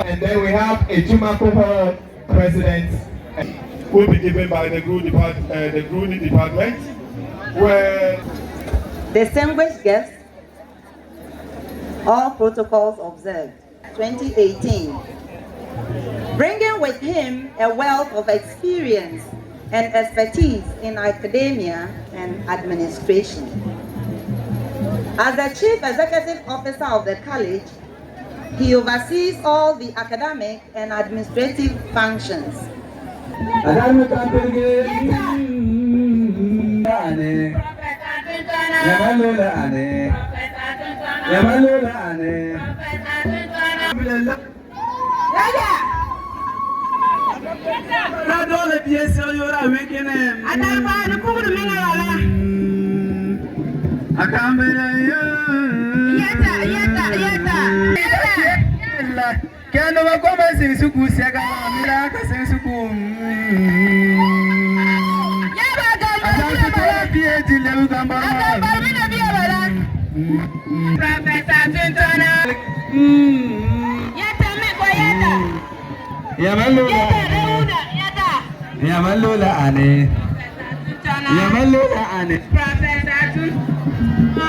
And then we have a Jumaco president will be given by the Grooming department, where distinguished guests, all protocols observed. 2018, bringing with him a wealth of experience and expertise in academia and administration. As the Chief Executive Officer of the college, he oversees all the academic and administrative functions. Kendo makoma sisuku siaga mira kasisuku Asante pia jile ugamba Professor Tuntona Yata meko yata Yamalula ane Yamalula ane Professor Tuntona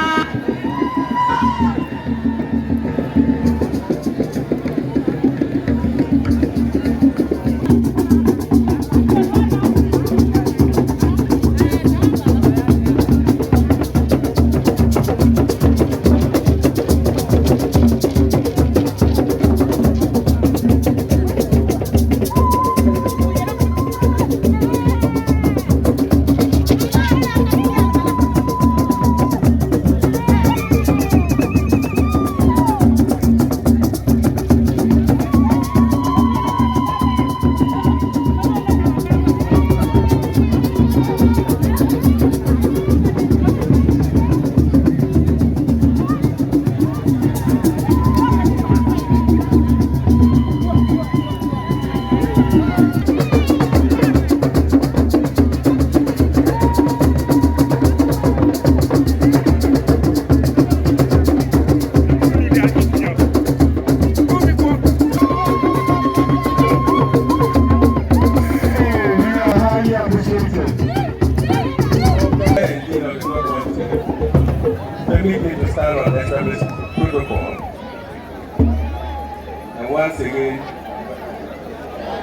And once again,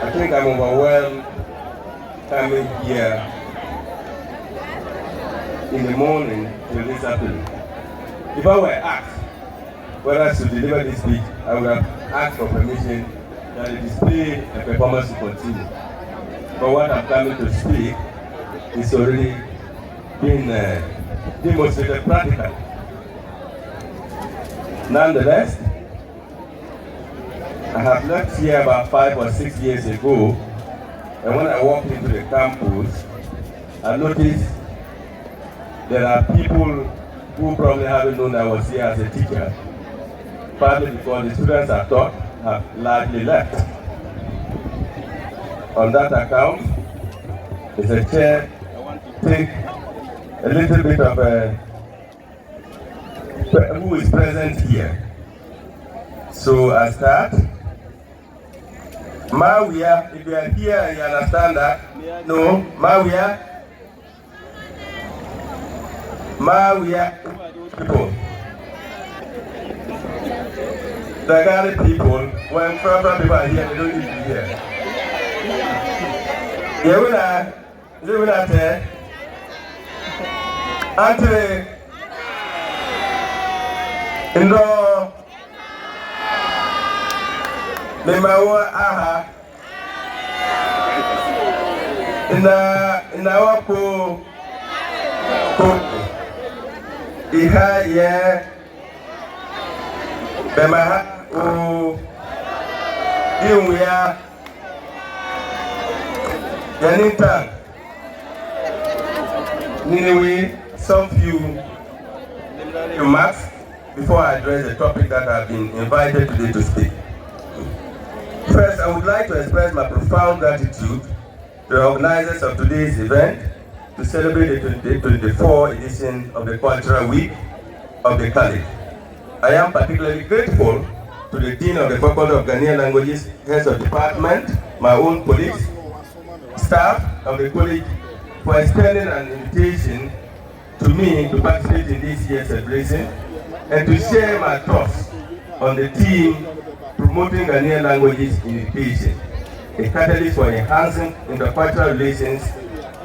I think I'm overwhelmed coming here in the morning till this afternoon. If I were asked whether I should deliver this speech, I would have asked for permission that the display and performance to continue. But what I'm coming to speak is already been demonstrated practically. Nonetheless, I have left here about 5 or 6 years ago, and when I walked into the campus, I noticed there are people who probably haven't known I was here as a teacher, partly because the students I taught have largely left. On that account, as a chair, I want to take a little bit of who is present here. So I start. Mawia, if you are here, you understand that? No, Mawia. Mawia people. The Ghana people, when proper people are here, they don't need to be here. Yeah, we're not there. Andre, Indo, Memawa aha, ina wako iha ye Bema o Iwia Yanita. Anyway, some few remarks before I address the topic that I've been invited today to speak. First, I would like to express my profound gratitude to the organizers of today's event to celebrate the 2024 edition of the Cultural Week of the College. I am particularly grateful to the Dean of the Faculty of Ghanaian Languages, heads of department, my own colleagues, staff of the college for extending an invitation to me to participate in this year's celebration and to share my thoughts on the theme promoting Ghanaian languages in education, a catalyst for enhancing intercultural relations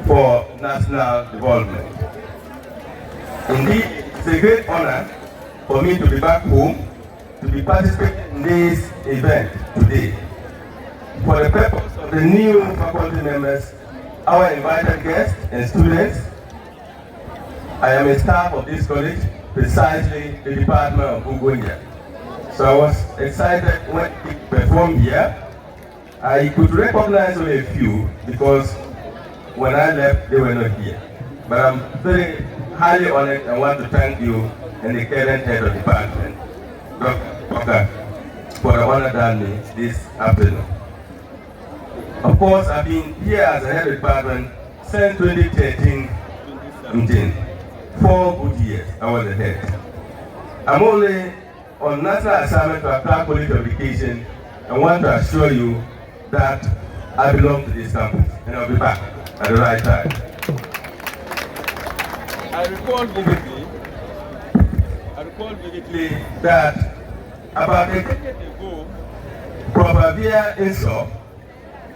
for national development. Indeed, it's a great honor for me to be back home to be participating in this event today. For the purpose of the new faculty members, our invited guests and students, I am a staff of this college, precisely the Department of Ugonia. So I was excited when we performed here. I could recognize only a few because when I left, they were not here. But I'm very highly honored and want to thank you and the current head of department, Dr. for the honor done me this afternoon. Of course, I've been here as a head of department since 2013. 4 good years I was the head. I'm only on national assignment to apply quality of education and want to assure you that I belong to this campus and I'll be back at the right time. I recall vividly that about a decade ago, Prof. Via Inso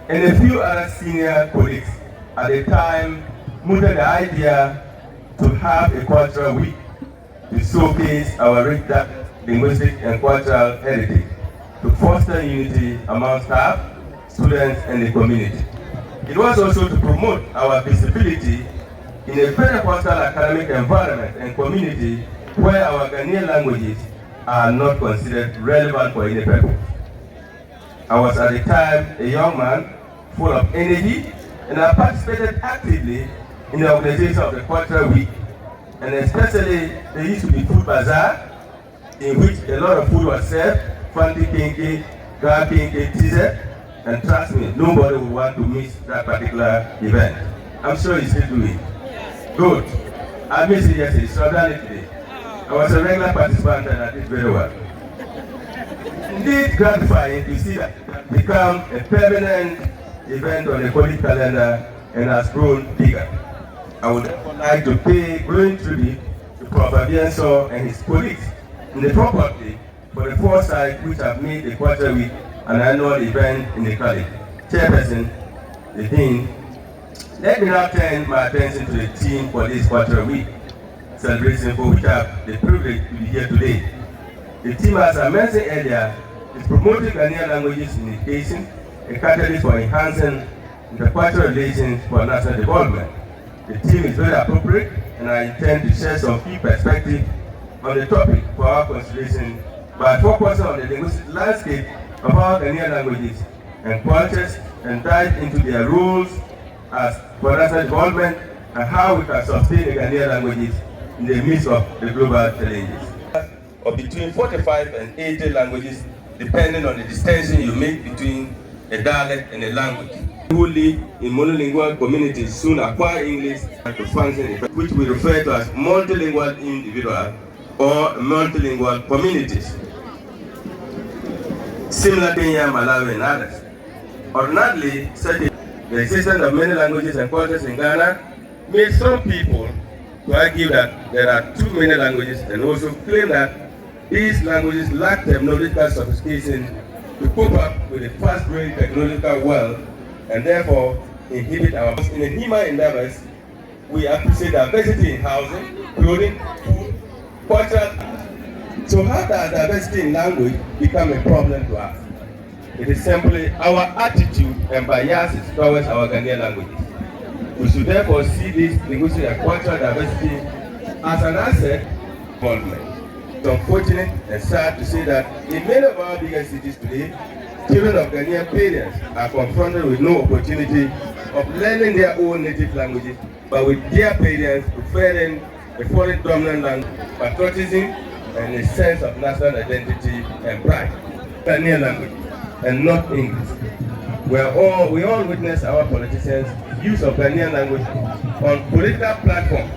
and a few other senior colleagues at the time mooted the idea to have a cultural week to showcase our rich linguistic and cultural heritage, to foster unity among staff, students, and the community. It was also to promote our visibility in a very cultural academic environment and community where our Ghanaian languages are not considered relevant for any purpose. I was at the time a young man full of energy, and I participated actively in the organization of the Cultural Week, and especially there used to be food bazaar in which a lot of food was served, fancy kinky, grab kinky, teaser, and trust me, nobody would want to miss that particular event. I'm sure you still do it. Good. I missed it yesterday, so I've done it today. I was a regular participant and I did very well. Indeed gratifying to see that it become a permanent event on the college calendar and has grown bigger. I would like to pay glowing tribute to Prof. Abienso and his colleagues in the property for the foresight which have made the Cultural Week an annual event in the college. Chairperson, the Dean, let me now turn my attention to the theme for this Cultural Week celebration, for which I have the privilege to be here today. The theme, as I mentioned earlier, is promoting Ghanaian languages in education, a catalyst for enhancing intercultural relations for national development. The theme is very appropriate, and I intend to share some key perspectives on the topic for our consideration by focusing on the linguistic landscape of our Ghanaian languages and cultures and dive into their roles as for national development and how we can sustain the Ghanaian languages in the midst of the global challenges. Of between 45 and 80 languages, depending on the distinction you make between a dialect and a language. Who live in monolingual communities soon acquire English to function, which we refer to as multilingual individuals or multilingual communities. Similar to Kenya, Malawi, and others. Ordinarily, the existence of many languages and cultures in Ghana made some people to argue that there are too many languages and also claim that these languages lack technological sophistication to cope up with the fast-growing technological world and therefore inhibit our in the human endeavors. We appreciate diversity in housing, clothing, food, culture. So how does diversity in language become a problem to us? It is simply our attitude and biases towards our Ghanaian languages. We should therefore see this linguistic and cultural diversity as an asset development. It's unfortunate and sad to say that in many of our bigger cities today, children of Ghanaian parents are confronted with no opportunity of learning their own native languages, but with their parents preferring a foreign dominant language, patriotism, and a sense of national identity and pride. Ghanaian language and not English. We all witness our politicians' use of Ghanaian language on political platforms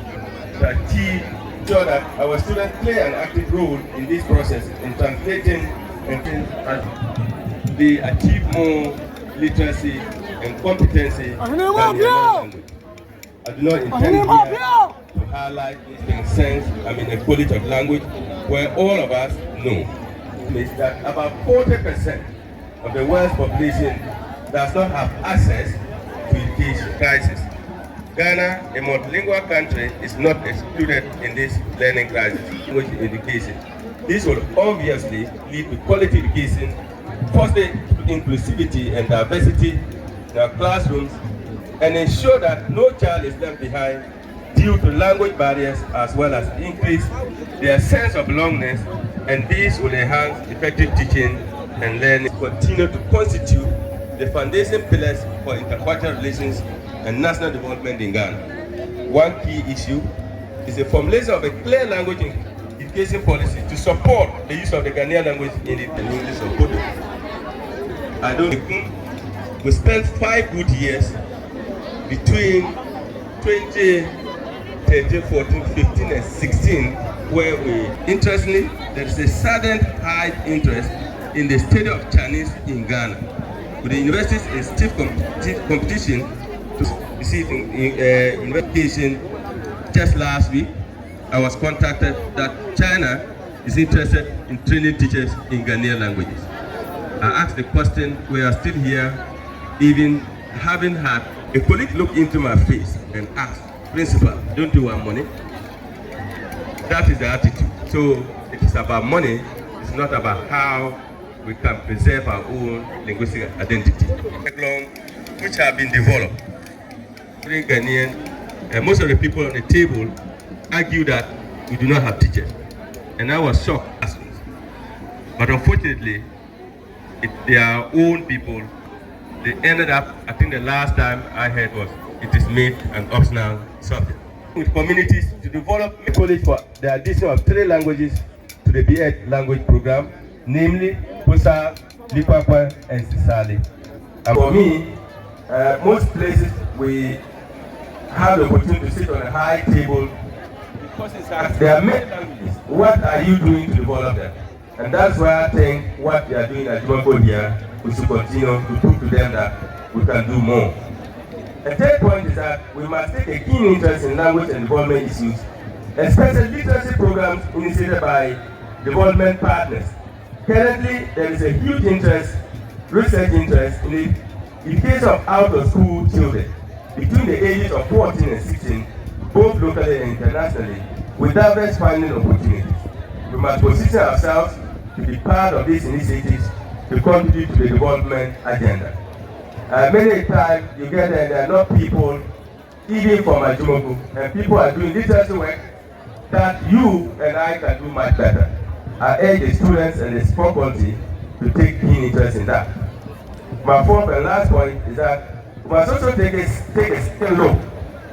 to ensure that our students play an active role in this process in translating and they achieve more literacy and competency than their language. I do not intend here to highlight this sense, a quality of language where all of us know that about 40% of the world's population does not have access to education crisis. Ghana, a multilingual country, is not excluded in this learning crisis, language education. This will obviously lead to quality education, foster inclusivity and diversity in our classrooms, and ensure that no child is left behind due to language barriers, as well as increase their sense of belongingness, and this will enhance effective teaching and learning. Continue to constitute the foundation pillars for intercultural relations and national development in Ghana. One key issue is the formulation of a clear language education policy to support the use of the Ghanaian language in the English of Kodo. I don't think we spent 5 good years between 2013, 14, 15, and 16, where interestingly, there is a sudden high interest in the study of Chinese in Ghana. With the universities in stiff competition to receive investigation just last week, I was contacted that China is interested in training teachers in Ghanaian languages. I asked the question, we are still here, even having had a colleague look into my face and ask, "Principal, don't you want money?" That is the attitude. So it is about money, it's not about how we can preserve our own linguistic identity. Which have been developed. During Ghanaian, most of the people on the table argue that we do not have teachers. And I was shocked. But unfortunately, their own people, they ended up, I think the last time I heard was, it is made an optional subject. With communities to develop a college for the addition of 3 languages to the B.Ed language program, namely Pusa, Lipapa, and Sisali. And for me, most places we have the opportunity to sit on a high table because it's there are many languages. What are you doing to develop them? And that's why I think what we are doing at Jumako here, we should continue to prove to them that we can do more. The third point is that we must take a keen interest in language and development issues, especially literacy programs initiated by development partners. Currently, there is a huge interest, research interest, in the case of out-of-school children between the ages of 14 and 16, both locally and internationally, with diverse funding opportunities. We must position ourselves to be part of these initiatives to contribute to the development agenda. Many times you get there are not people, even from Ajumoku, and people are doing literacy work that you and I can do much better. I urge the students and the faculty to take keen interest in that. My fourth and last point is that we must also take a second look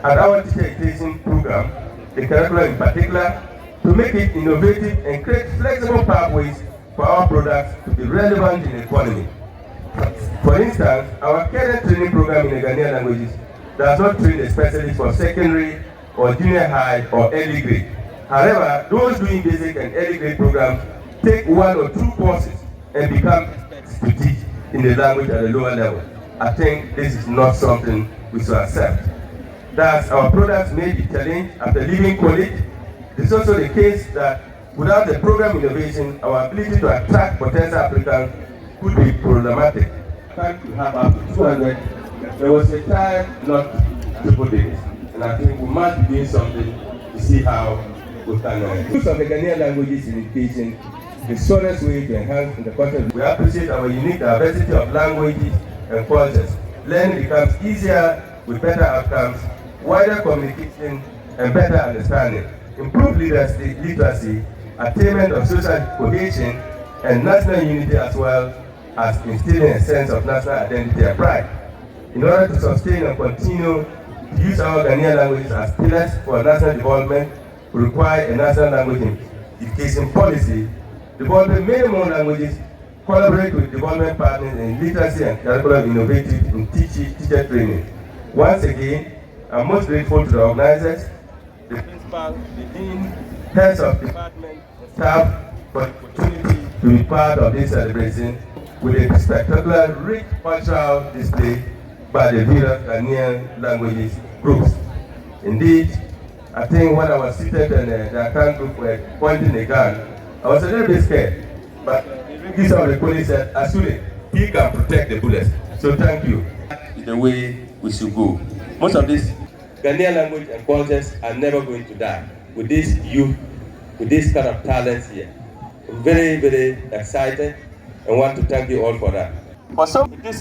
at our teacher education program, the curriculum in particular, to make it innovative and create flexible pathways for our products to be relevant in the economy. For instance, our current training program in the Ghanaian languages does not train a specialist for secondary or junior high or early grade. However, those doing basic and early grade programs take 1 or 2 courses and become experts to teach in the language at a lower level. I think this is not something we should accept. Thus, our products may be challenged after leaving college. It is also the case that without the program innovation, our ability to attract potential applicants could be problematic. Time to have up to 200. There was a time not triple digits, and I think we must be doing something to see how we can use of the Ghanaian languages in education the shortest way to enhance the content. We appreciate our unique diversity of languages and cultures. Learning becomes easier with better outcomes, wider communication, and better understanding. Improved literacy attainment of social cohesion and national unity, as well as instilling a sense of national identity and pride. In order to sustain and continue to use our Ghanaian languages as pillars for national development, we require a national language education policy, developing many more languages, collaborate with development partners in literacy and curriculum innovative in teacher training. Once again, I'm most grateful to the organizers, the principal, the dean, heads of department, staff for the opportunity to be part of this celebration with a spectacular, rich cultural display by the various Ghanaian languages groups. Indeed, I think when I was seated and the account group were pointing a gun, I was a little bit scared. But some of the police said, Asule, he can protect the bullets. So thank you. That is the way we should go. Most of these Ghanaian language and cultures are never going to die with this youth, with this kind of talents here. I'm very, very excited and want to thank you all for that. For some, this